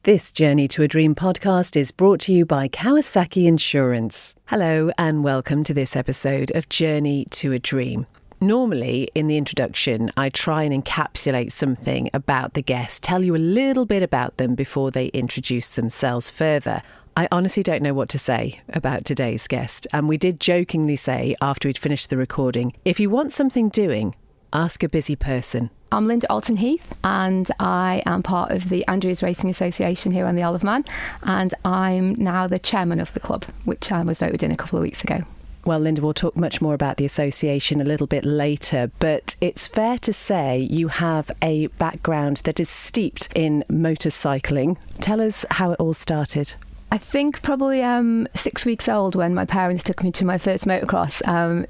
This Journey to a Dream podcast is brought to you by Kawasaki Insurance. Hello and welcome to this episode of Journey to a Dream. Normally, in the introduction, I try and encapsulate something about the guest, tell you a little bit about them before they introduce themselves further. I honestly don't know what to say about today's guest, and we did jokingly say after we'd finished the recording, if you want something doing, ask a busy person. I'm Linda Alton-Heath and I am part of the Andrews Racing Association here on the Isle of Man, and I'm now the chairman of the club, which I was voted in a couple of weeks ago. Well, Linda, we'll talk much more about the association a little bit later, but it's fair to say you have a background that is steeped in motorcycling. Tell us how it all started. I think probably 6 weeks old when my parents took me to my first motocross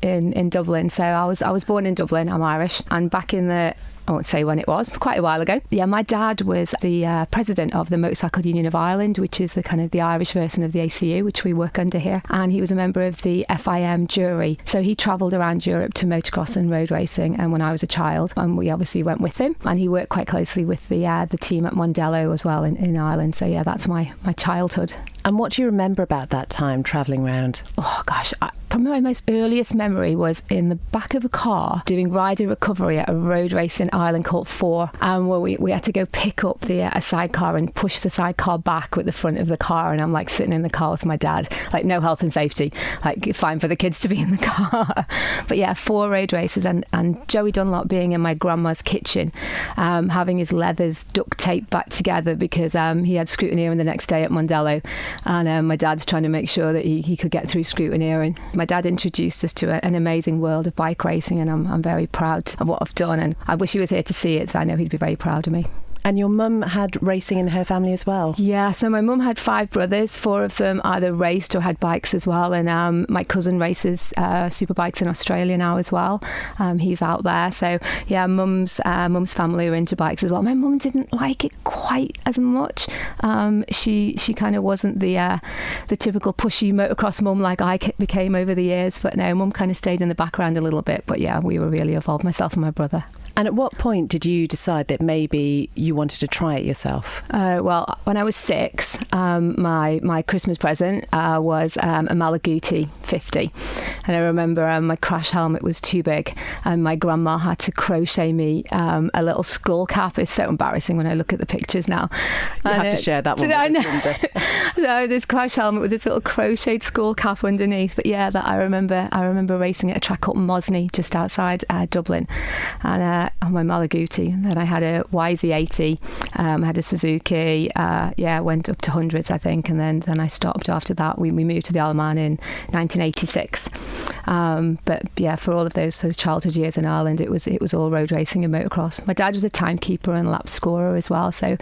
in Dublin. So I was born in Dublin, I'm Irish, and back in the, I won't say when it was, quite a while ago. Yeah, my dad was the president of the Motorcycle Union of Ireland, which is the kind of the Irish version of the ACU, which we work under here. And he was a member of the FIM jury. So he travelled around Europe to motocross and road racing. And when I was a child, we obviously went with him. And he worked quite closely with the team at Mondello as well in Ireland. So yeah, that's my childhood. And what do you remember about that time travelling around? Oh gosh, probably my most earliest memory was in the back of a car doing rider recovery at a road race in Ireland called Four, and where we had to go pick up a sidecar and push the sidecar back with the front of the car, and I'm like sitting in the car with my dad, like no health and safety, like fine for the kids to be in the car. But yeah, 4 road races, and Joey Dunlop being in my grandma's kitchen, having his leathers duct taped back together because he had scrutineering the next day at Mondello. And my dad's trying to make sure that he could get through scrutineer. And my dad introduced us to an amazing world of bike racing, and I'm very proud of what I've done. And I wish he was here to see it, so I know he'd be very proud of me. And your mum had racing in her family as well? Yeah, so my mum had 5 brothers. 4 of them either raced or had bikes as well. And my cousin races superbikes in Australia now as well. He's out there. So yeah, mum's family are into bikes as well. My mum didn't like it quite as much. She kind of wasn't the typical pushy motocross mum like I became over the years. But no, mum kind of stayed in the background a little bit. But yeah, we were really involved, myself and my brother. And at what point did you decide that maybe you wanted to try it yourself? Well, when I was 6, my Christmas present was a Malaguti 50. And I remember my crash helmet was too big, and my grandma had to crochet me a little skull cap. It's so embarrassing when I look at the pictures now. You have to share that one with us, Linda. So this crash helmet with this little crocheted skull cap underneath. But yeah, that I remember racing at a track called Mosney just outside Dublin. And on my Malaguti. And then I had a YZ80, had a Suzuki, went up to hundreds, I think, and then I stopped after that. We moved to the Isle of Man in 1986. But yeah, for all of those childhood years in Ireland, it was all road racing and motocross. My dad was a timekeeper and lap scorer as well, so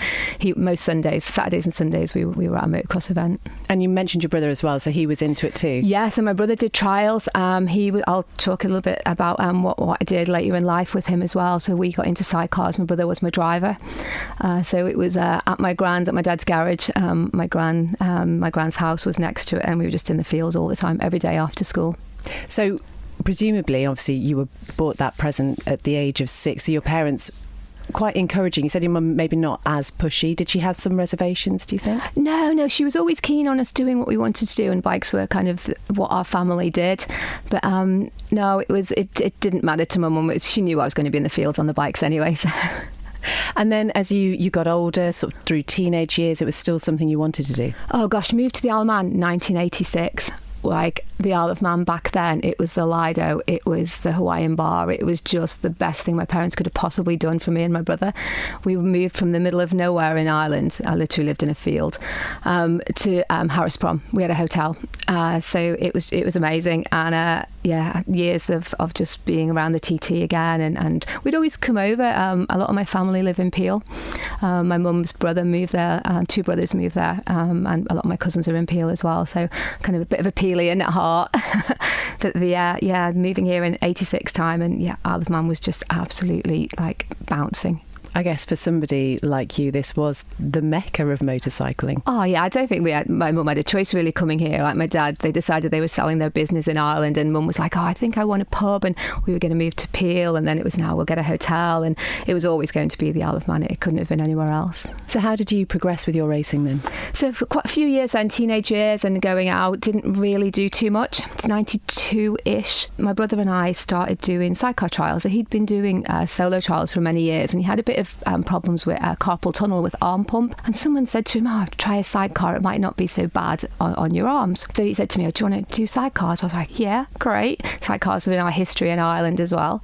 most Sundays, Saturdays and Sundays, we were at a motocross event. And you mentioned your brother as well, so he was into it too? Yeah, so my brother did trials. I'll talk a little bit about what I did later in life with him as well. So we got into sidecars. My brother was my driver. So it was at my dad's garage. My grand's house was next to it, and we were just in the fields all the time, every day after school. So presumably, obviously, you were bought that present at the age of 6. So your parents quite encouraging. You said your mum maybe not as pushy. Did she have some reservations, do you think? No, she was always keen on us doing what we wanted to do, and bikes were kind of what our family did. But no, it didn't matter to my mum. She knew I was going to be in the fields on the bikes anyway. So. And then as you got older, sort of through teenage years, it was still something you wanted to do? Oh gosh, moved to the Isle of Man in 1986. Like the Isle of Man back then, it was the Lido, it was the Hawaiian bar, it was just the best thing my parents could have possibly done for me and my brother. We moved from the middle of nowhere in Ireland, I literally lived in a field, to Harrisprom. We had a hotel, so it was amazing. And years of just being around the TT again, and we'd always come over. A lot of my family live in Peel. My mum's brother moved there, 2 brothers moved there, and a lot of my cousins are in Peel as well, so kind of a bit of a Peelian at heart. But moving here in 86 time, and Isle of Man was just absolutely like bouncing. I guess for somebody like you, this was the mecca of motorcycling. Oh yeah, I don't think my mum had a choice really coming here. Like my dad, they decided they were selling their business in Ireland, and mum was like, oh, I think I want a pub, and we were going to move to Peel, and then it was now we'll get a hotel, and it was always going to be the Isle of Man. It couldn't have been anywhere else. So how did you progress with your racing then? So for quite a few years then, teenage years and going out, didn't really do too much. It's 92-ish. My brother and I started doing sidecar trials. So he'd been doing solo trials for many years, and he had a bit of problems with carpal tunnel with arm pump, and someone said to him, oh, try a sidecar, it might not be so bad on your arms. So he said to me, oh, do you want to do sidecars? I was like, yeah, great. Sidecars were in our history in Ireland as well.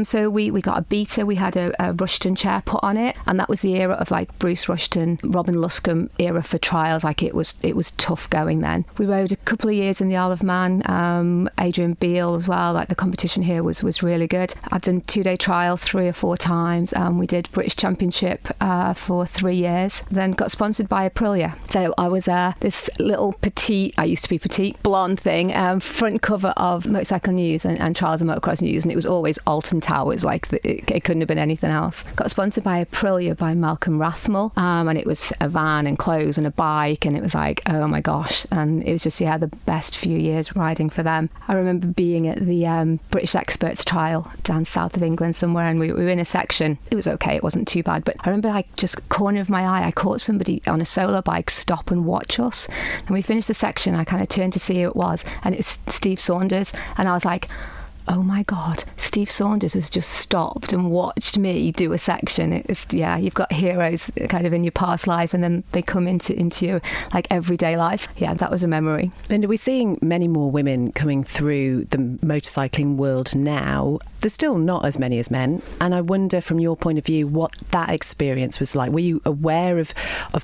So we got a Beta, we had a Rushton chair put on it, and that was the era of like Bruce Rushton, Robin Luscombe era for trials. Like it was tough going then. We rode a couple of years in the Isle of Man, Adrian Beale as well. Like the competition here was really good. I've done 2-day trial 3 or 4 times. We did British Championship for 3 years, then got sponsored by Aprilia. So I was this little petite, I used to be petite, blonde thing, front cover of Motorcycle News and Trials and Motocross News, and it was always Alton Towers, like it couldn't have been anything else. Got sponsored by Aprilia by Malcolm Rathmell, and it was a van and clothes and a bike, and it was like, oh my gosh, and it was just, the best few years riding for them. I remember being at the British Experts trial down south of England somewhere, and we were in a section. It was okay, it wasn't too bad, but I remember like just corner of my eye, I caught somebody on a solo bike stop and watch us, and we finished the section. I kind of turned to see who it was, and it was Steve Saunders, and I was like, oh my God, Steve Saunders has just stopped and watched me do a section. It was, you've got heroes kind of in your past life, and then they come into your like everyday life. Yeah, that was a memory. Linda, we're seeing many more women coming through the motorcycling world now. There's still not as many as men, and I wonder from your point of view what that experience was like. Were you aware of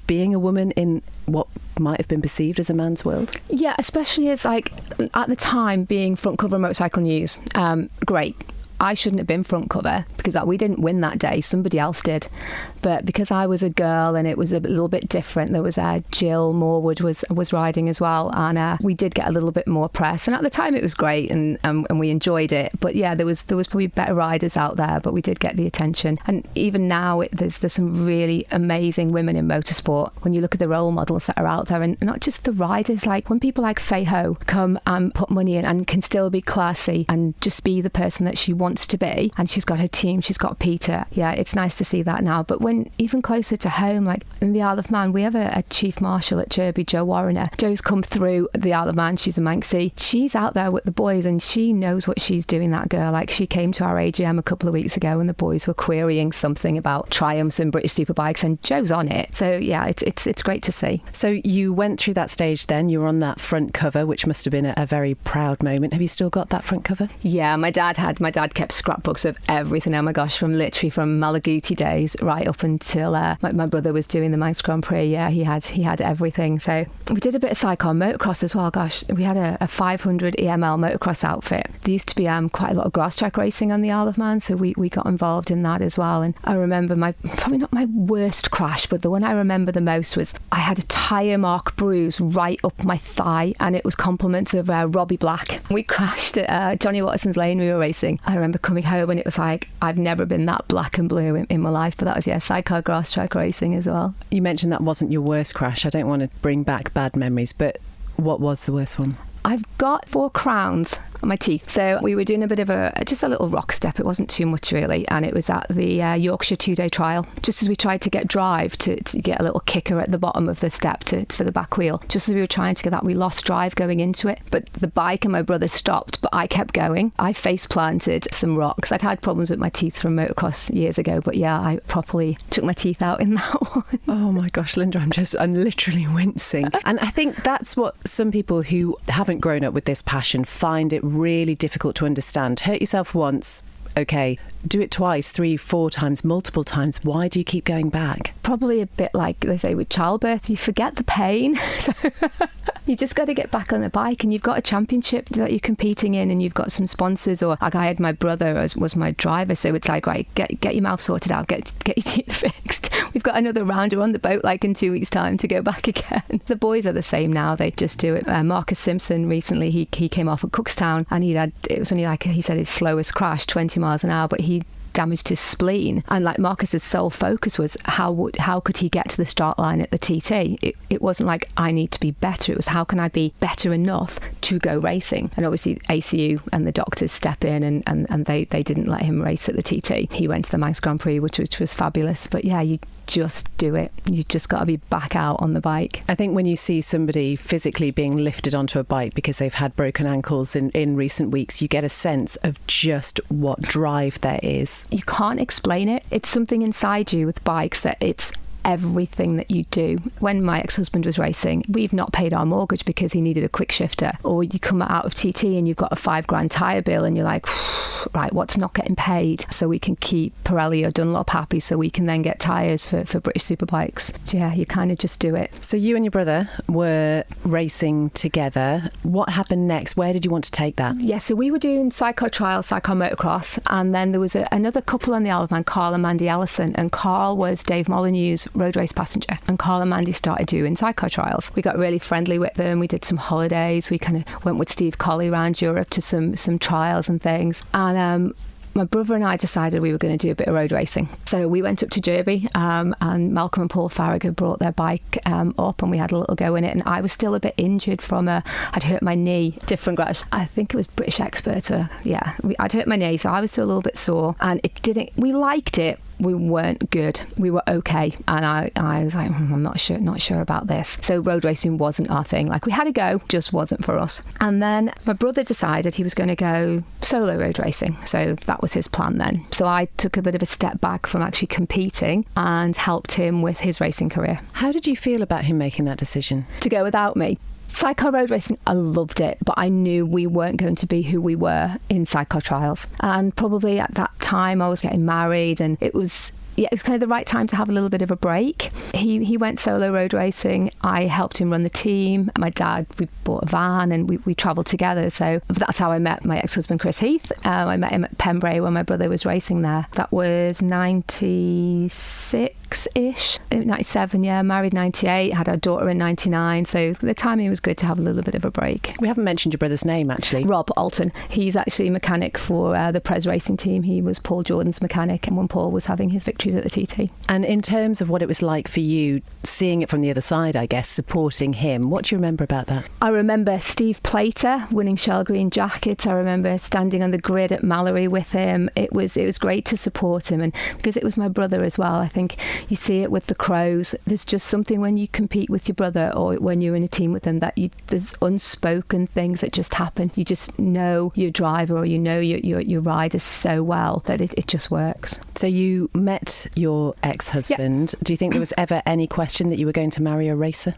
being a woman in what might have been perceived as a man's world? Yeah, especially as like at the time being front cover of Motorcycle News. Great. I shouldn't have been front cover because we didn't win that day. Somebody else did. But because I was a girl and it was a little bit different, there was Jill Morwood was riding as well, and we did get a little bit more press. And at the time it was great, and we enjoyed it. But yeah, there was probably better riders out there, but we did get the attention. And even now, there's some really amazing women in motorsport. When you look at the role models that are out there, and not just the riders, like when people like Fei Ho come and put money in and can still be classy and just be the person that she wants to be, and she's got her team, she's got Peter. Yeah, it's nice to see that now. But when even closer to home, like in the Isle of Man, we have a chief marshal at Derby, Jo Warriner. Jo's come through the Isle of Man. She's a Manxie. She's out there with the boys, and she knows what she's doing, that girl. Like, she came to our AGM a couple of weeks ago, and the boys were querying something about Triumphs and British Superbikes, and Jo's on it. So yeah, it's great to see. So you went through that stage then. You were on that front cover, which must have been a very proud moment. Have you still got that front cover? Yeah, my dad kept scrapbooks of everything. Oh my gosh, from Malaguti days right up until my brother was doing the Manx Grand Prix. Yeah, he had everything. So we did a bit of sidecar motocross as well. Gosh, we had a 500 EML motocross outfit. There used to be quite a lot of grass track racing on the Isle of Man, so we got involved in that as well. And I remember probably not my worst crash, but the one I remember the most was I had a tyre mark bruise right up my thigh, and it was compliments of Robbie Black. We crashed at Johnny Watterson's Lane. We were racing. I remember coming home and it was like, I've never been that black and blue in my life. But that was, sidecar grass track racing as well. You mentioned that wasn't your worst crash. I don't want to bring back bad memories, but what was the worst one? I've got 4 crowns on my teeth. So we were doing a bit of just a little rock step. It wasn't too much really. And it was at the Yorkshire 2-day trial. Just as we tried to get drive to get a little kicker at the bottom of the step for the back wheel. Just as we were trying to get that, we lost drive going into it. But the bike and my brother stopped, but I kept going. I face planted some rocks. I'd had problems with my teeth from motocross years ago, but yeah, I properly took my teeth out in that one. Oh my gosh, Linda, I'm literally wincing. And I think that's what some people who haven't grown up with this passion find it really difficult to understand. Hurt yourself once, okay, do it twice, 3, 4 times, multiple times. Why do you keep going back? Probably a bit like they say with childbirth, you forget the pain. So you just got to get back on the bike, and you've got a championship that you're competing in, and you've got some sponsors, or like I had my brother was my driver, so it's like, right, get your mouth sorted out, get your teeth fixed. We've got another rounder on the boat like in 2 weeks' time to go back again. The boys are the same now, they just do it. Marcus Simpson recently, he came off at Cookstown, and it was only like, he said his slowest crash, 20 miles an hour, but he damaged his spleen. And like Marcus's sole focus was how could he get to the start line at the TT? It wasn't like I need to be better. It was how can I be better enough to go racing? And obviously ACU and the doctors step in and they didn't let him race at the TT. He went to the Manx Grand Prix, which was fabulous. But yeah, you just do it. You just got to be back out on the bike. I think when you see somebody physically being lifted onto a bike because they've had broken ankles in recent weeks, you get a sense of just what drive there is. You can't explain it. It's something inside you with bikes that it's everything that you do. When my ex-husband was racing, we've not paid our mortgage because he needed a quick shifter. Or you come out of TT and you've got a $5,000 tyre bill and you're like, right, what's not getting paid? So we can keep Pirelli or Dunlop happy so we can then get tyres for British Superbikes. Yeah, you kind of just do it. So you and your brother were racing together. What happened next? Where did you want to take that? Yeah, so we were doing sidecar trials, sidecar motocross, and then there was another couple on the Isle of Man, Carl and Mandy Ellison, and Carl was Dave Molyneux's road race passenger, and Carl and Mandy started doing sidecar trials. We got really friendly with them. We did some holidays. We kind of went with Steve Colley around Europe to some trials and things, and my brother and I decided we were going to do a bit of road racing. So we went up to Derby and Malcolm and Paul Farragher brought their bike up and we had a little go in it. And I was still a bit injured I'd hurt my knee, different crash. I think it was British Expert. I'd hurt my knee, so I was still a little bit sore. And we liked it. We weren't good. We were okay. And I was like, I'm not sure about this. So road racing wasn't our thing. Like we had a go, just wasn't for us. And then my brother decided he was going to go solo road racing. So that was his plan then. So I took a bit of a step back from actually competing and helped him with his racing career. How did you feel about him making that decision? To go without me? Sidecar road racing, I loved it, but I knew we weren't going to be who we were in sidecar trials. And probably at that time I was getting married and it was kind of the right time to have a little bit of a break. He went solo road racing. I helped him run the team. My dad, we bought a van and we travelled together. So that's how I met my ex-husband, Chris Heath. I met him at Pembrey when my brother was racing there. That was 96-ish, 97, yeah. Married 98, had our daughter in 99. So the timing was good to have a little bit of a break. We haven't mentioned your brother's name, actually. Rob Alton. He's actually a mechanic for the Prez racing team. He was Paul Jordan's mechanic and when Paul was having his victories at the TT. And in terms of what it was like for you, seeing it from the other side, I guess, supporting him, what do you remember about that? I remember Steve Plater winning Shell Green jackets. I remember standing on the grid at Mallory with him. It was great to support him, and because it was my brother as well. I think you see it with the Crows. There's just something when you compete with your brother or when you're in a team with them that there's unspoken things that just happen. You just know your driver or you know your rider so well that it just works. So you met your ex-husband. Yep. Do you think there was ever any question that you were going to marry a racer?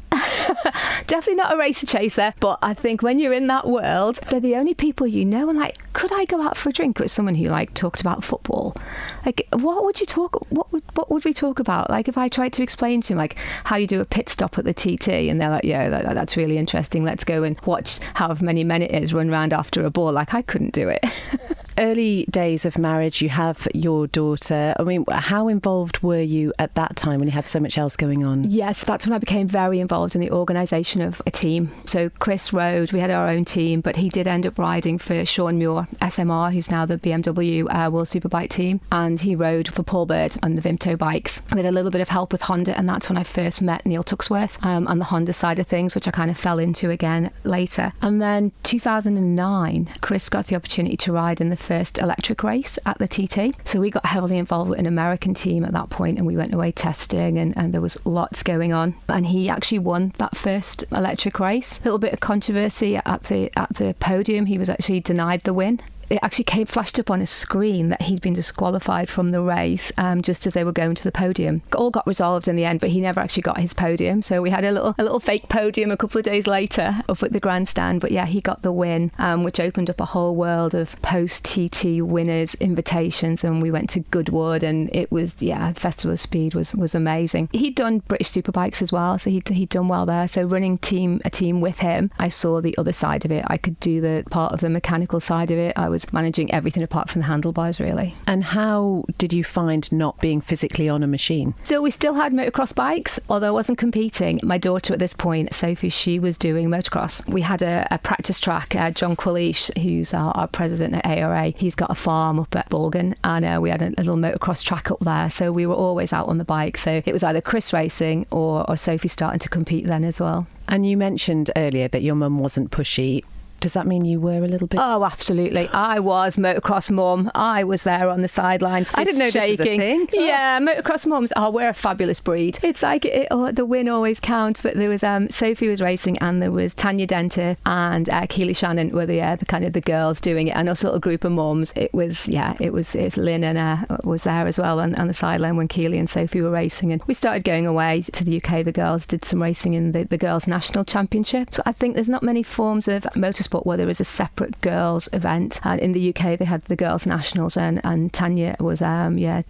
Definitely not a racer chaser, but I think when you're in that world, they're the only people you know. And like, could I go out for a drink with someone who like talked about football? Like, what would we talk about? Like, if I tried to explain to him like how you do a pit stop at the TT, and they're like, yeah, that's really interesting. Let's go and watch however many men it is run around after a ball. Like, I couldn't do it. Early days of marriage, you have your daughter. I mean, how involved were you at that time when you had so much else going on? Yes, that's when I became very involved in the organisation of a team. So Chris rode, we had our own team, but he did end up riding for Sean Muir, SMR, who's now the BMW World Superbike team. And he rode for Paul Bird on the Vimto bikes. We had a little bit of help with Honda, and that's when I first met Neil Tuxworth on the Honda side of things, which I kind of fell into again later. And then 2009, Chris got the opportunity to ride in the first electric race at the TT. So we got heavily involved with an American team at that point, and we went away testing and there was lots going on. And he actually won that first electric race. A little bit of controversy at the podium. He was actually denied the win. It actually flashed up on his screen that he'd been disqualified from the race just as they were going to the podium. It all got resolved in the end, but he never actually got his podium. So we had a little fake podium a couple of days later up at the grandstand. But yeah, he got the win, which opened up a whole world of post-TT winners' invitations. And we went to Goodwood, and it was, Festival of Speed was amazing. He'd done British Superbikes as well, so he'd done well there. So running a team with him, I saw the other side of it. I could do the part of the mechanical side of it. I was was managing everything apart from the handlebars, really. And how did you find not being physically on a machine? So we still had motocross bikes, although I wasn't competing. My daughter at this point, Sophie, she was doing motocross. We had a practice track. John Quillish, who's our president at ARA, he's got a farm up at Bulgan, and we had a little motocross track up there. So we were always out on the bike. So it was either Chris racing or Sophie starting to compete then as well. And you mentioned earlier that your mum wasn't pushy. Does that mean you were a little bit? Oh, absolutely. I was motocross mum. I was there on the sideline, fist I didn't know shaking. This was a thing. Yeah, motocross mums. Oh, we're a fabulous breed. It's like the win always counts. But there was Sophie was racing, and there was Tanya Denter and Keely Shannon were the kind of the girls doing it, and us little group of mums. It was Lynn and was there as well on the sideline when Keely and Sophie were racing, and we started going away to the UK. The girls did some racing in the girls' national championship. So I think there's not many forms of motorsport where there is a separate girls event, and in the UK they had the girls nationals, and Tanya was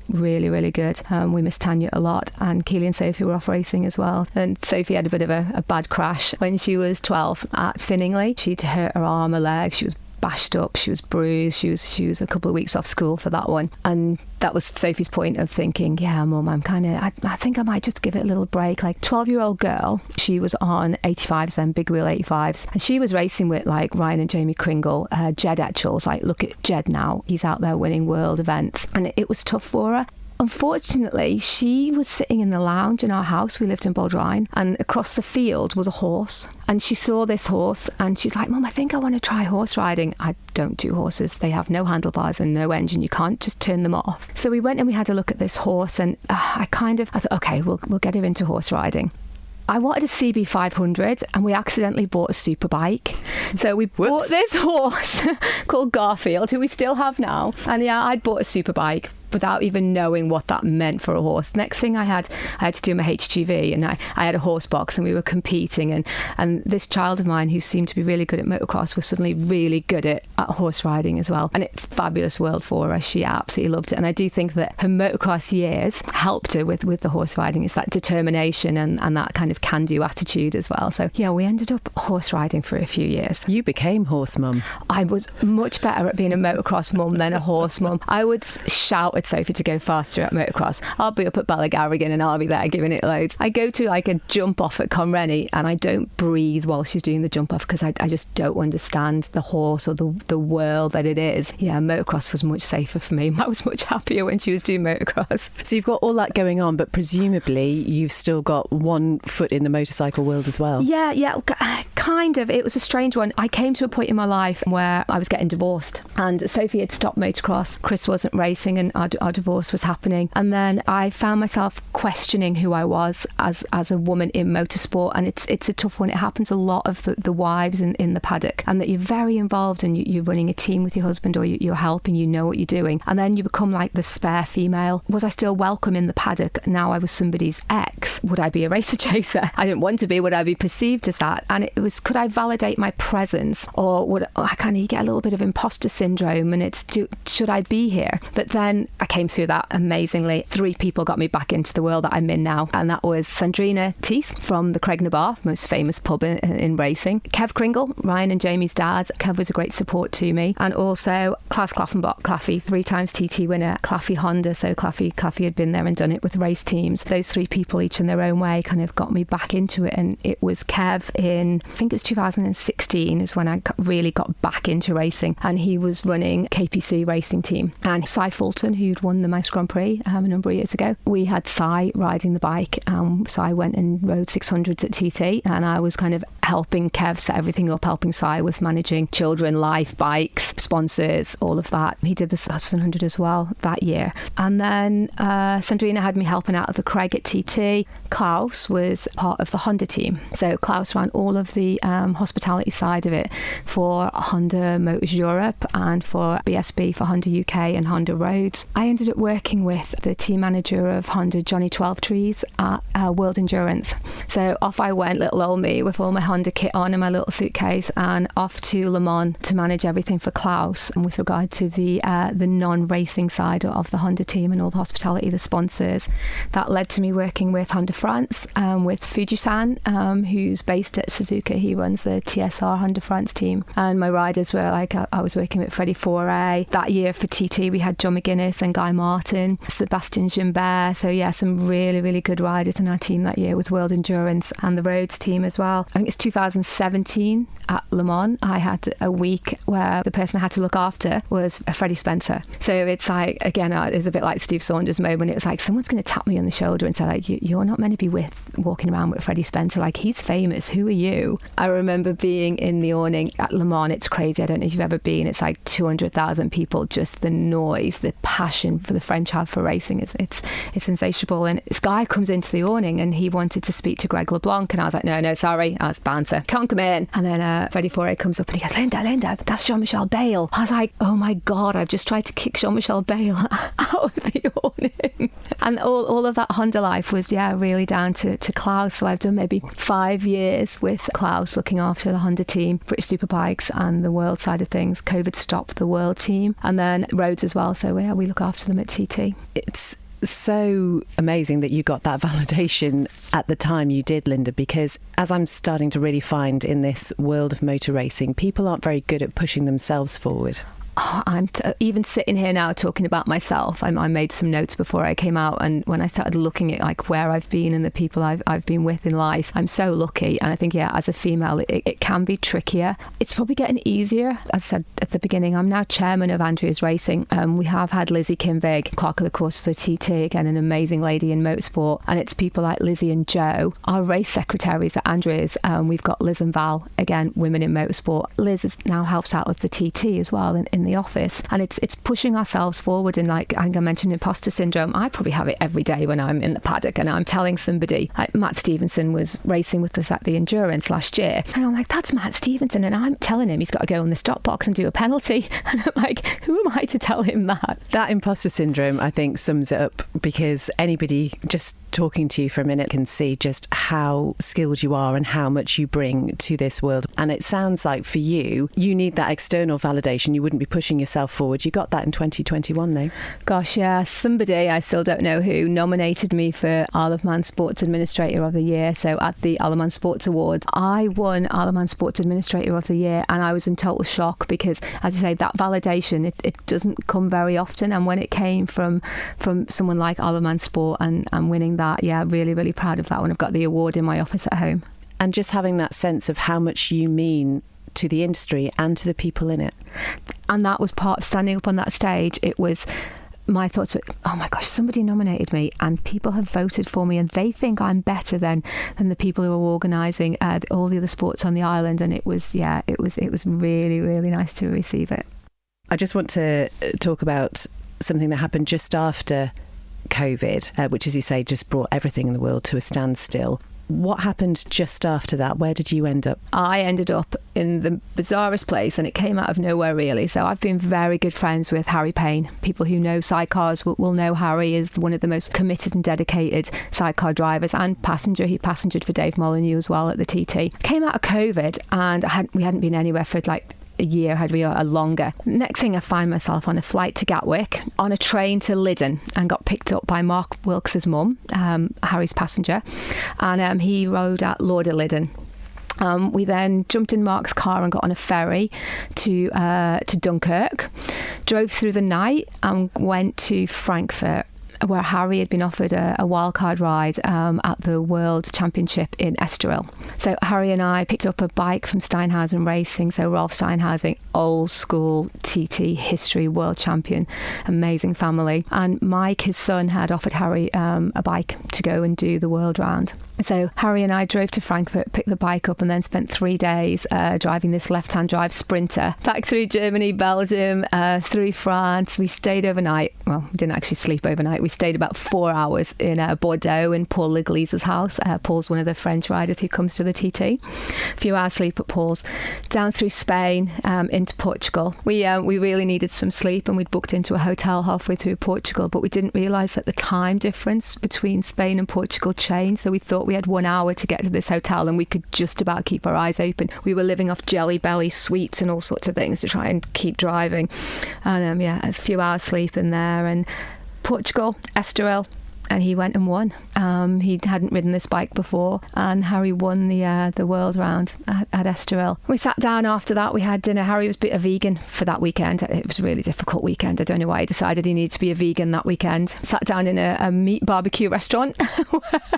really, really good. We missed Tanya a lot, and Keely and Sophie were off racing as well, and Sophie had a bit of a bad crash when she was 12 at Finningley. She'd hurt her arm, her leg, she was bashed up, she was bruised, she was a couple of weeks off school for that one. And that was Sophie's point of thinking, yeah, Mum, I think I might just give it a little break. Like 12-year-old girl, she was on 85s then, big wheel 85s, and she was racing with like Ryan and Jamie Kringle, Jed Etchells. Like, look at Jed now, he's out there winning world events, and it was tough for her. Unfortunately, she was sitting in the lounge in our house. We lived in Baldrine, and across the field was a horse. And she saw this horse, and she's like, Mum, I think I want to try horse riding. I don't do horses. They have no handlebars and no engine. You can't just turn them off. So we went and we had a look at this horse, and I thought, okay, we'll get her into horse riding. I wanted a CB 500, and we accidentally bought a super bike. So we bought this horse called Garfield, who we still have now. And yeah, I'd bought a super bike without even knowing what that meant for a horse. Next thing I had to do my HGV, and I had a horse box, and we were competing, and this child of mine who seemed to be really good at motocross was suddenly really good at horse riding as well. And it's a fabulous world for her. She absolutely loved it. And I do think that her motocross years helped her with the horse riding. It's that determination and that kind of can-do attitude as well. So yeah, we ended up horse riding for a few years. You became horse mum. I was much better at being a motocross mum than a horse mum. I would shout at Sophie to go faster at motocross. I'll be up at Ballygarrigan and I'll be there giving it loads. I go to like a jump off at Conrenny, and I don't breathe while she's doing the jump off because I just don't understand the horse or the world that it is. Yeah, motocross was much safer for me. I was much happier when she was doing motocross. So you've got all that going on, but presumably you've still got one foot in the motorcycle world as well. Yeah, kind of. It was a strange one. I came to a point in my life where I was getting divorced, and Sophie had stopped motocross. Chris wasn't racing, and our divorce was happening. And then I found myself questioning who I was as a woman in motorsport, and it's a tough one. It happens a lot of the wives in the paddock, and that you're very involved, and you're running a team with your husband, or you're helping, you know what you're doing, and then you become like the spare female. Was I still welcome in the paddock? Now I was somebody's ex. Would I be a racer chaser? I didn't want to be. Would I be perceived as that? And it was, could I validate my presence, or would I kind of get a little bit of imposter syndrome, and should I be here? But then I came through that amazingly. 3 people got me back into the world that I'm in now, and that was Sandrina-Heath from the Craigna Bar, most famous pub in racing. Kev Kringle, Ryan and Jamie's dad. Kev was a great support to me, and also Klaus Klaffenbach, Claffy, 3 times TT winner, Claffy Honda. So Claffy had been there and done it with race teams. Those 3 people, each in their own way, kind of got me back into it. And it was Kev in, I think it was 2016 is when I really got back into racing, and he was running KPC racing team, and Cy Fulton, who'd won the Mice Grand Prix a number of years ago. We had Cy riding the bike. Cy went and rode 600s at TT, and I was kind of helping Kev set everything up, helping Cy with managing children, life, bikes, sponsors, all of that. He did the 700 as well that year. And then Sandrina had me helping out at the Craig at TT. Klaus was part of the Honda team. So Klaus ran all of the hospitality side of it for Honda Motors Europe and for BSB for Honda UK and Honda Roads. I ended up working with the team manager of Honda, Johnny 12 Trees, at World Endurance. So off I went, little old me, with all my Honda Honda kit on in my little suitcase and off to Le Mans to manage everything for Klaus, and with regard to the non-racing side of the Honda team and all the hospitality, the sponsors. That led to me working with Honda France, with Fujisan, who's based at Suzuka. He runs the TSR Honda France team, and my riders were like, I was working with Freddie Foray. That year for TT we had John McGuinness and Guy Martin, Sebastian Gimbert. So yeah, some really, really good riders in our team that year with World Endurance and the Roads team as well. I think it's 2017 at Le Mans. I had a week where the person I had to look after was Freddie Spencer. So it's like, again, it's a bit like Steve Saunders' moment. It was like, someone's going to tap me on the shoulder and say, like, you're not meant to be walking around with Freddie Spencer. Like, he's famous. Who are you? I remember being in the awning at Le Mans. It's crazy. I don't know if you've ever been. It's like 200,000 people. Just the noise, the passion for the French have for racing it's insatiable. And this guy comes into the awning and he wanted to speak to Greg LeBlanc, and I was like, no, sorry, I was banter, can't come in. And then Freddie Foray comes up and he goes, Linda, that's Jean-Michel Bale. I was like, oh my God, I've just tried to kick Jean-Michel Bale out of the awning. And all of that Honda life was, really down to Klaus. So I've done maybe 5 years with Klaus looking after the Honda team, British Superbikes and the world side of things. COVID stopped the world team, and then Roads as well. So we look after them at TT. It's so amazing that you got that validation at the time you did, Linda, because as I'm starting to really find in this world of motor racing, people aren't very good at pushing themselves forward. I'm even sitting here now talking about myself. I made some notes before I came out, and when I started looking at like where I've been and the people I've been with in life, I'm so lucky. And I think, as a female, it can be trickier. It's probably getting easier. As I said at the beginning, I'm now chairman of Andrea's Racing. We have had Lizzie Kinvig, clerk of the course, so TT, again, an amazing lady in motorsport. And it's people like Lizzie and Joe, our race secretaries at Andrea's. We've got Liz and Val, again, women in motorsport. Liz now helps out with the TT as well in the office, and it's pushing ourselves forward. And like I think I mentioned imposter syndrome, I probably have it every day when I'm in the paddock and I'm telling somebody, like Matt Stevenson was racing with us at the Endurance last year, and I'm like, that's Matt Stevenson, and I'm telling him he's got to go in the stop box and do a penalty, and I'm like, who am I to tell him that? That imposter syndrome, I think, sums it up, because anybody just talking to you for a minute can see just how skilled you are and how much you bring to this world. And it sounds like for you need that external validation. You wouldn't be pushing yourself forward. You got that in 2021 though. Gosh, yeah. Somebody, I still don't know who, nominated me for Isle of Man Sports Administrator of the Year. So at the Isle of Man Sports Awards, I won Isle of Man Sports Administrator of the Year, and I was in total shock because, as you say, that validation, it doesn't come very often. And when it came from someone like Isle of Man Sport and winning that, really, really proud of that one. I've got the award in my office at home. And just having that sense of how much you mean to the industry and to the people in it. And that was part of standing up on that stage. It was my thoughts were, oh my gosh, somebody nominated me and people have voted for me and they think I'm better than the people who are organising all the other sports on the island. And it was really, really nice to receive it. I just want to talk about something that happened just after COVID, which, as you say, just brought everything in the world to a standstill. What happened just after that? Where did you end up? I ended up in the bizarrest place, and it came out of nowhere, really. So I've been very good friends with Harry Payne. People who know sidecars will know Harry is one of the most committed and dedicated sidecar drivers and passenger. He passengered for Dave Molyneux as well at the TT. Came out of COVID, and we hadn't been anywhere for like a year, had we, or longer. Next thing, I find myself on a flight to Gatwick, on a train to Lyddon, and got picked up by Mark Wilkes' mum, Harry's passenger, and he rode at Lauder Lyddon. We then jumped in Mark's car and got on a ferry to Dunkirk, drove through the night and went to Frankfurt, where Harry had been offered a wildcard ride at the World Championship in Estoril. So Harry and I picked up a bike from Steinhausen Racing, so Rolf Steinhausen, old school TT history world champion, amazing family. And Mike, his son, had offered Harry a bike to go and do the world round. So Harry and I drove to Frankfurt, picked the bike up, and then spent 3 days driving this left-hand drive Sprinter back through Germany, Belgium, through France. We stayed overnight. Well, we didn't actually sleep overnight. We stayed about 4 hours in Bordeaux in Paul Leglise's house. Paul's one of the French riders who comes to the TT. A few hours sleep at Paul's. Down through Spain, into Portugal. We really needed some sleep, and we'd booked into a hotel halfway through Portugal, but we didn't realise that the time difference between Spain and Portugal changed, so we thought we had 1 hour to get to this hotel and we could just about keep our eyes open. We were living off Jelly Belly sweets and all sorts of things to try and keep driving. And a few hours sleep in there. And Portugal, Estoril, and he went and won. He hadn't ridden this bike before, and Harry won the world round at Estoril. We sat down after that, we had dinner. Harry was a vegan for that weekend. It was a really difficult weekend. I don't know why he decided he needed to be a vegan that weekend. Sat down in a meat barbecue restaurant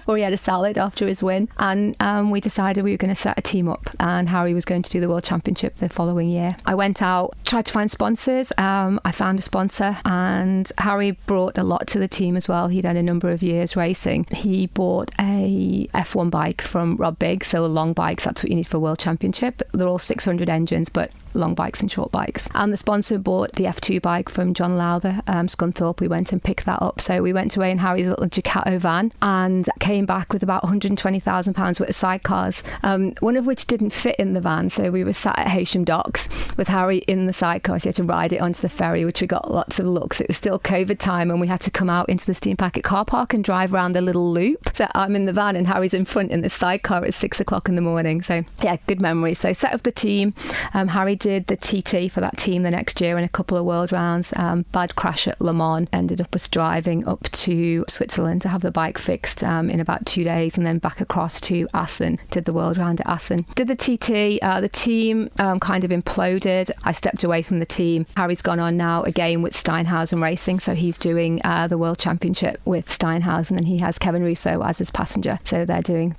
where he had a salad after his win, and we decided we were going to set a team up, and Harry was going to do the World Championship the following year. I went out, tried to find sponsors. I found a sponsor, and Harry brought a lot to the team as well. He'd had a number of years racing. He bought a F1 bike from Rob Biggs, so long bikes, that's what you need for a World Championship. They're all 600 engines, but long bikes and short bikes. And the sponsor bought the F2 bike from John Lowther, Scunthorpe. We went and picked that up. So we went away in Harry's little Ducato van and came back with about £120,000 worth of sidecars, one of which didn't fit in the van. So we were sat at Heysham Docks with Harry in the sidecar. So he had to ride it onto the ferry, which we got lots of looks. It was still COVID time, and we had to come out into the Steam Packet car park and drive around a little loop. So I'm in the van and Harry's in front in the sidecar at 6 o'clock in the morning. So yeah, good memories. So set up the team. Harry did the TT for that team the next year and a couple of world rounds. Bad crash at Le Mans ended up us driving up to Switzerland to have the bike fixed in about 2 days, and then back across to Assen. Did the world round at Assen. Did the TT. The team kind of imploded. I stepped away from the team. Harry's gone on now again with Steinhausen Racing, so he's doing the World Championship with Steinhausen, and he has Kevin Russo as his passenger. So they're doing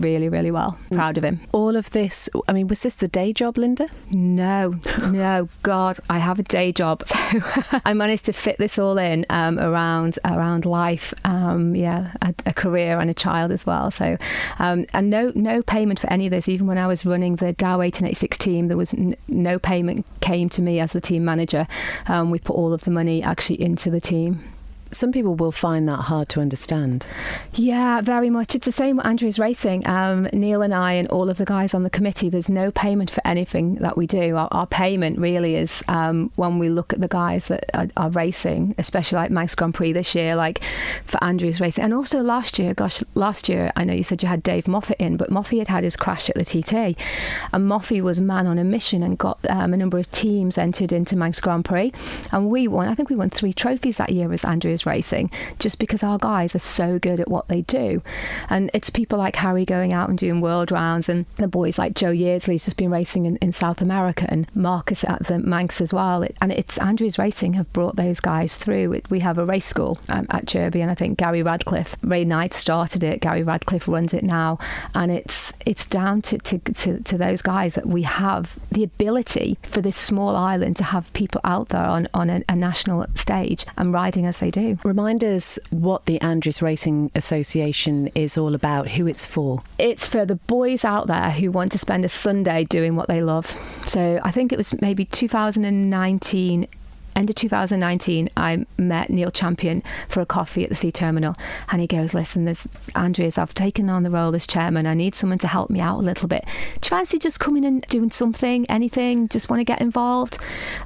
really, really well. Proud of him. All of this, I mean, was this the day job, Linda? No, God, I have a day job. So I managed to fit this all in around life, a career and a child as well. So and no payment for any of this. Even when I was running the Dow 1886 team, there was no payment came to me as the team manager. We put all of the money actually into the team. Some people will find that hard to understand. Yeah, very much. It's the same with Andrews Racing. Neil and I and all of the guys on the committee, there's no payment for anything that we do. Our payment really is when we look at the guys that are racing, especially like Manx Grand Prix this year, like for Andrews Racing. And also last year, I know you said you had Dave Moffat in, but Moffat had his crash at the TT. And Moffat was man on a mission and got a number of teams entered into Manx Grand Prix. And we won 3 trophies that year as Andrews Racing, just because our guys are so good at what they do. And it's people like Harry going out and doing world rounds, and the boys like Joe Yeardsley's just been racing in South America, and Marcus at the Manx as well. And it's Andrews Racing have brought those guys through. We have a race school at Derby, and I think Gary Radcliffe, Ray Knight started it, Gary Radcliffe runs it now, and it's down to those guys that we have the ability for this small island to have people out there on a national stage and riding as they do. Remind us what the Andrews Racing Association is all about, who it's for. It's for the boys out there who want to spend a Sunday doing what they love. So I think it was maybe 2019, end of 2019, I met Neil Champion for a coffee at the Sea Terminal, and he goes, listen, Andreas, I've taken on the role as chairman. I need someone to help me out a little bit. Do you fancy just coming and doing something, anything, just want to get involved?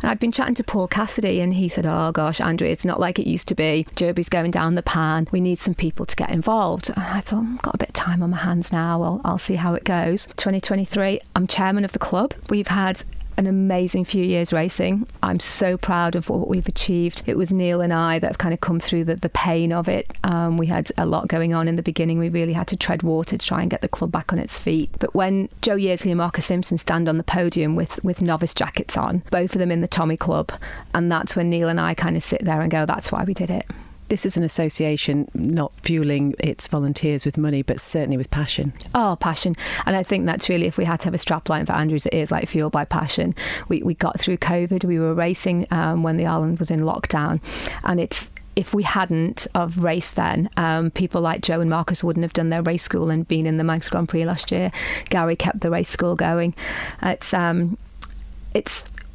And I'd been chatting to Paul Cassidy, and he said, oh gosh, Andrea, it's not like it used to be. Derby's going down the pan. We need some people to get involved. And I thought, I've got a bit of time on my hands now. I'll see how it goes. 2023, I'm chairman of the club. We've had an amazing few years racing. I'm so proud of what we've achieved. It was Neil and I that have kind of come through the pain of it. We had a lot going on in the beginning. We really had to tread water to try and get the club back on its feet. But when Joe Yeardsley and Marcus Simpson stand on the podium with novice jackets on, both of them in the Tommy Club, and that's when Neil and I kind of sit there and go, that's why we did it. This is an association not fueling its volunteers with money, but certainly with passion. Oh, passion. And I think that's really, if we had to have a strapline for Andrews, it is like fueled by passion. We got through COVID. We were racing when the island was in lockdown. And if we hadn't have raced then, people like Joe and Marcus wouldn't have done their race school and been in the Manx Grand Prix last year. Gary kept the race school going.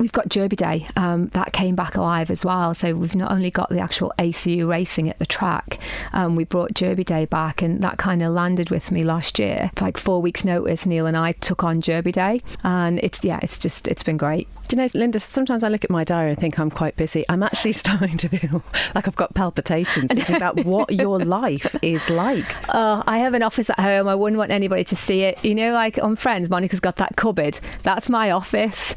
We've got Derby Day. That came back alive as well. So we've not only got the actual ACU racing at the track, we brought Derby Day back, and that kind of landed with me last year. Like 4 weeks notice, Neil and I took on Derby Day, and it's been great. Do you know, Linda, sometimes I look at my diary and think I'm quite busy. I'm actually starting to feel like I've got palpitations thinking about what your life is like. Oh, I have an office at home. I wouldn't want anybody to see it. You know, like on Friends, Monica's got that cupboard. That's my office.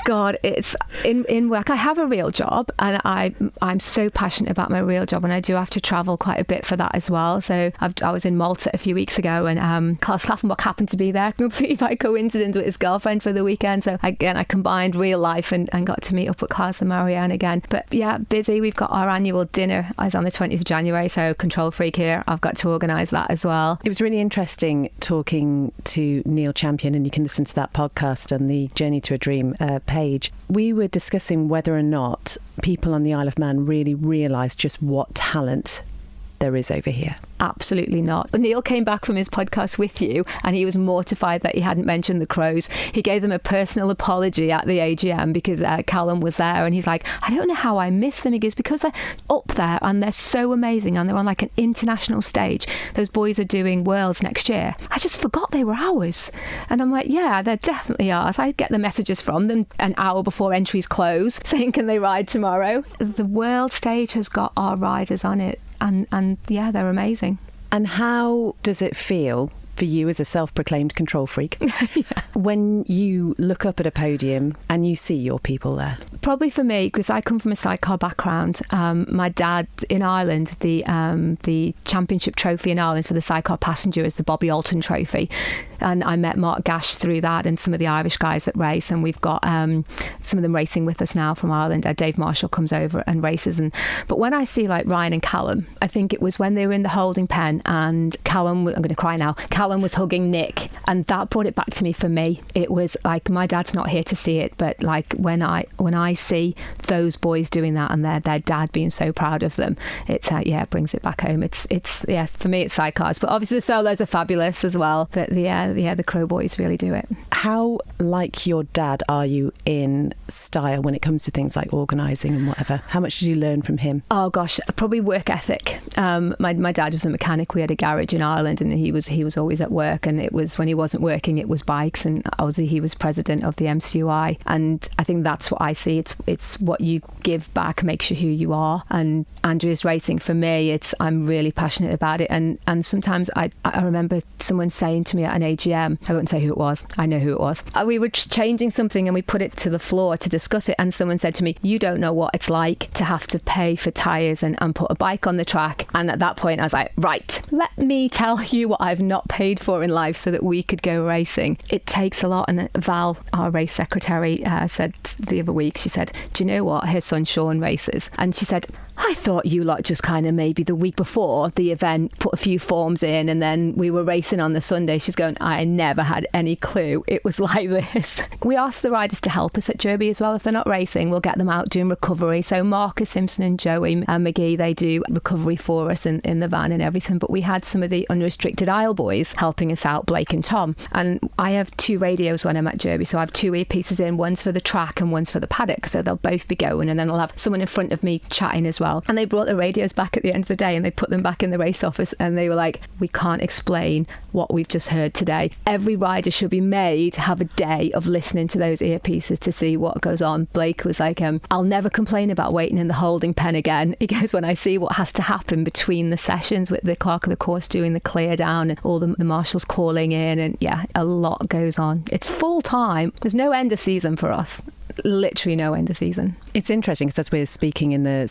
God, it's in work. I have a real job, and I'm so passionate about my real job, and I do have to travel quite a bit for that as well. So I was in Malta a few weeks ago, and Carl Slaffenbach happened to be there completely by coincidence with his girlfriend for the weekend. So again, I combined real life and got to meet up with Carl and Marianne again. But yeah, busy. We've got our annual dinner as on the 20th of January, so Control Freak here. I've got to organise that as well. It was really interesting talking to Neil Champion, and you can listen to that podcast on the Journey to a Dream page. We were discussing whether or not people on the Isle of Man really realise just what talent there is over here. Absolutely not. Neil came back from his podcast with you, and he was mortified that he hadn't mentioned the Crows. He gave them a personal apology at the AGM because Callum was there, and he's like, I don't know how I missed them. He goes, because they're up there and they're so amazing, and they're on like an international stage. Those boys are doing Worlds next year. I just forgot they were ours. And I'm like, yeah, they're definitely ours. I get the messages from them an hour before entries close saying, can they ride tomorrow? The World stage has got our riders on it. And yeah, they're amazing. And how does it feel for you as a self-proclaimed control freak Yeah. when you look up at a podium and you see your people there? Probably for me, because I come from a sidecar background. My dad in Ireland, the championship trophy in Ireland for the sidecar passenger is the Bobby Alton Trophy. And I met Mark Gash through that, and some of the Irish guys that race, and we've got some of them racing with us now from Ireland. Dave Marshall comes over and races, but when I see like Ryan and Callum, I think it was when they were in the holding pen, and Callum, I'm going to cry now, Callum was hugging Nick, and that brought it back to me. For me, it was like, my dad's not here to see it, but like when I see those boys doing that and their dad being so proud of them, it's it brings it back home. It's for me it's sidecars, but obviously the solos are fabulous as well. But the Crow boys really do it. How like your dad are you in style when it comes to things like organising and whatever? How much did you learn from him? Oh gosh, probably work ethic. My dad was a mechanic. We had a garage in Ireland, and he was always at work, and it was when he wasn't working it was bikes, and obviously he was president of the MCUI, and I think that's what I see. It's what you give back makes you who you are. And Andrea's racing, for me, I'm really passionate about it, and sometimes I remember someone saying to me at an AGM, I won't say who it was, I know who it was, we were changing something and we put it to the floor to discuss it, and someone said to me, you don't know what it's like to have to pay for tyres and put a bike on the track. And at that point I was like, right, let me tell you what I've not paid for in life so that we could go racing. It takes a lot. And Val, our race secretary, said the other week, she said, do you know what, her son Sean races, and she said, I thought you lot just kind of maybe the week before the event put a few forms in and then we were racing on the Sunday. She's going, I never had any clue it was like this. We asked the riders to help us at Derby as well. If they're not racing, we'll get them out doing recovery. So Marcus Simpson and Joey and McGee, they do recovery for us in the van and everything. But we had some of the unrestricted Isle boys helping us out, Blake and Tom. And I have 2 radios when I'm at Derby. So I have 2 earpieces in, one's for the track and one's for the paddock. So they'll both be going, and then I'll have someone in front of me chatting as well. And they brought the radios back at the end of the day and they put them back in the race office, and they were like, we can't explain what we've just heard today. Every rider should be made to have a day of listening to those earpieces to see what goes on. Blake was like, I'll never complain about waiting in the holding pen again. He goes, when I see what has to happen between the sessions with the clerk of the course doing the clear down and all the marshals calling in, and yeah, a lot goes on. It's full time. There's no end of season for us. Literally no end of season. It's interesting because as we're speaking in the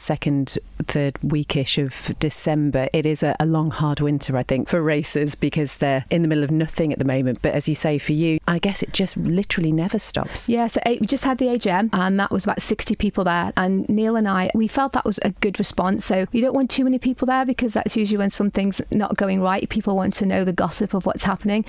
third weekish of December, it is a long, hard winter, I think, for racers because they're in the middle of nothing at the moment. But as you say, for you, I guess it just literally never stops. Yeah, so we just had the AGM and that was about 60 people there. And Neil and I, we felt that was a good response. So you don't want too many people there because that's usually when something's not going right. People want to know the gossip of what's happening.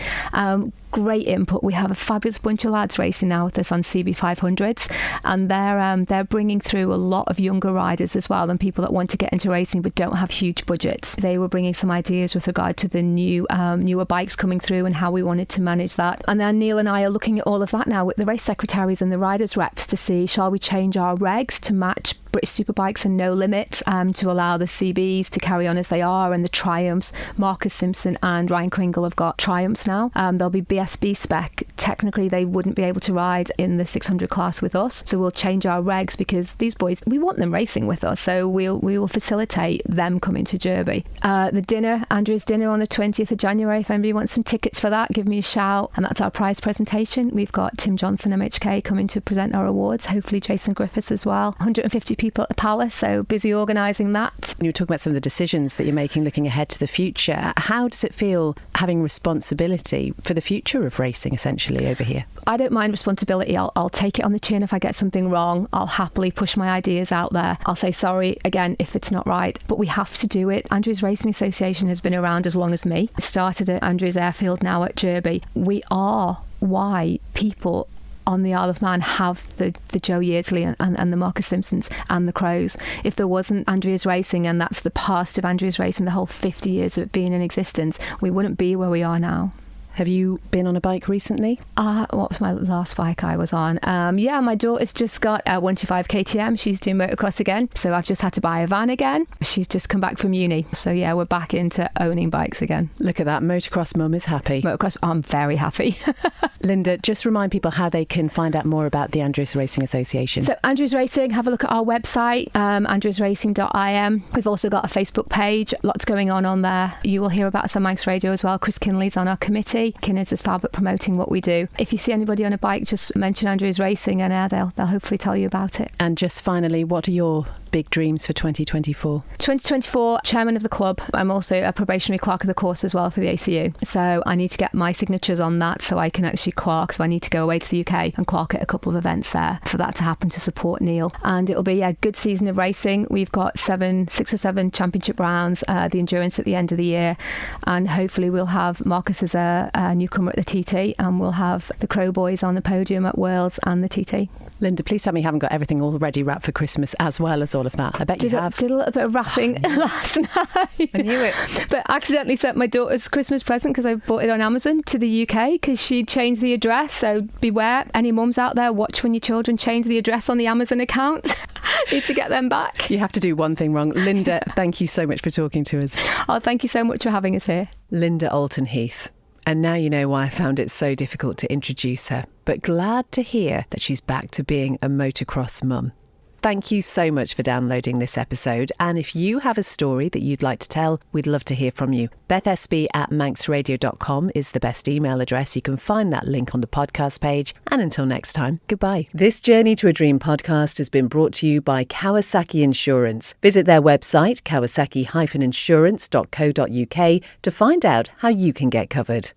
great input. We have a fabulous bunch of lads racing now with us on CB500s, and they're bringing through a lot of younger riders as well, and people that want to get into racing but don't have huge budgets. They were bringing some ideas with regard to the newer bikes coming through and how we wanted to manage that. And then Neil and I are looking at all of that now with the race secretaries and the riders reps to see, shall we change our regs to match British Superbikes and no limits, to allow the CBs to carry on as they are, and the Triumphs. Marcus Simpson and Ryan Kringle have got Triumphs now. There'll be BSB spec. Technically, they wouldn't be able to ride in the 600 class with us, so we'll change our regs because these boys, we want them racing with us, so we will facilitate them coming to Derby. The dinner, Andrew's dinner on the 20th of January, if anybody wants some tickets for that, give me a shout. And that's our prize presentation. We've got Tim Johnson, MHK, coming to present our awards, hopefully Jason Griffiths as well. 150 people at the Palace, so busy organising that. You were talking about some of the decisions that you're making looking ahead to the future. How does it feel having responsibility for the future of racing essentially over here? I don't mind responsibility. I'll take it on the chin if I get something wrong. I'll happily push my ideas out there. I'll say sorry again if it's not right, but we have to do it. Andrews Racing Association has been around as long as me. Started at Andrews Airfield, now at Derby. We are why people on the Isle of Man have the Joe Yeardsley and the Marcus Simpsons and the Crows. If there wasn't Andrews Racing, and that's the past of Andrews Racing, the whole 50 years of it being in existence, we wouldn't be where we are now. Have you been on a bike recently? What was my last bike I was on? My daughter's just got a 125 KTM. She's doing motocross again. So I've just had to buy a van again. She's just come back from uni. So yeah, we're back into owning bikes again. Look at that. Motocross mum is happy. Motocross, I'm very happy. Linda, just remind people how they can find out more about the Andrews Racing Association. So Andrews Racing, have a look at our website, andrewsracing.im. We've also got a Facebook page. Lots going on there. You will hear about us on Manx Radio as well. Chris Kinley's on our committee. Kinners is fab at promoting what we do. If you see anybody on a bike, just mention Andrews Racing and they'll hopefully tell you about it. And just finally, what are your big dreams for 2024? 2024, chairman of the club. I'm also a probationary clerk of the course as well for the ACU. So I need to get my signatures on that so I can actually clerk. So I need to go away to the UK and clerk at a couple of events there for that to happen to support Neil. And it'll be a good season of racing. We've got 6 or 7 championship rounds, the endurance at the end of the year. And hopefully we'll have Marcus as a newcomer at the TT, and we'll have the Crow Boys on the podium at Worlds and the TT. Linda, please tell me you haven't got everything already wrapped for Christmas as well as all of that. I bet you have. Did a little bit of wrapping last night. I knew it. But accidentally sent my daughter's Christmas present, because I bought it on Amazon, to the UK because she changed the address. So beware, any mums out there, watch when your children change the address on the Amazon account. Need to get them back. You have to do one thing wrong. Linda, thank you so much for talking to us. Oh, thank you so much for having us here. Linda Alton-Heath. And now you know why I found it so difficult to introduce her, but glad to hear that she's back to being a motocross mum. Thank you so much for downloading this episode. And if you have a story that you'd like to tell, we'd love to hear from you. BethSB@manxradio.com is the best email address. You can find that link on the podcast page. And until next time, goodbye. This Journey to a Dream podcast has been brought to you by Kawasaki Insurance. Visit their website, kawasaki-insurance.co.uk, to find out how you can get covered.